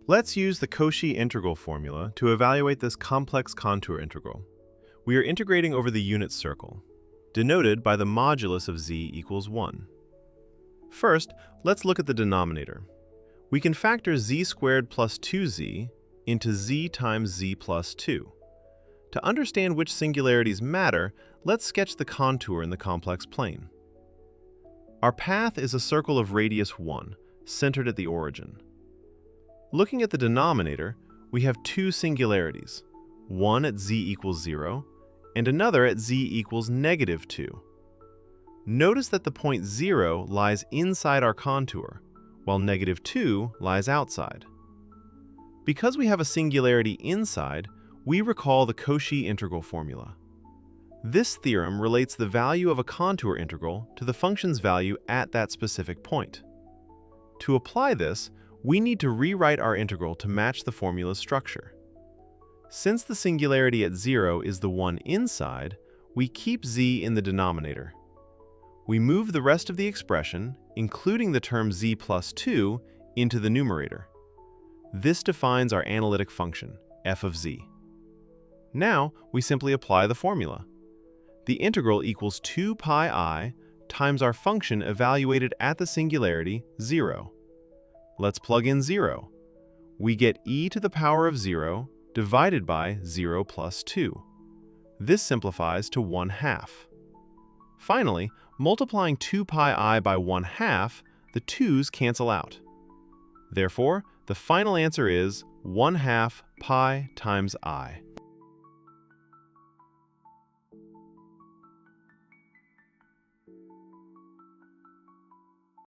Let's use the Cauchy integral formula to evaluate this complex contour integral. We are integrating over the unit circle, denoted by the modulus of z equals 1. First, let's look at the denominator. We can factor z squared plus 2z into z times z plus 2. To understand which singularities matter, let's sketch the contour in the complex plane. Our path is a circle of radius 1, centered at the origin. Looking at the denominator, we have two singularities, one at z equals 0 and another at z equals negative 2. Notice that the point 0 lies inside our contour, while negative 2 lies outside. Because we have a singularity inside, we recall the Cauchy integral formula. This theorem relates the value of a contour integral to the function's value at that specific point. To apply this, we need to rewrite our integral to match the formula's structure. Since the singularity at 0 is the one inside, we keep z in the denominator. We move the rest of the expression, including the term z plus 2, into the numerator. This defines our analytic function, f of z. Now, we simply apply the formula. The integral equals 2 pi I times our function evaluated at the singularity, 0. Let's plug in 0. We get e to the power of 0 divided by 0 plus 2. This simplifies to 1/2. Finally, multiplying 2 pi I by 1/2, the 2's cancel out. Therefore, the final answer is 1/2 pi times I.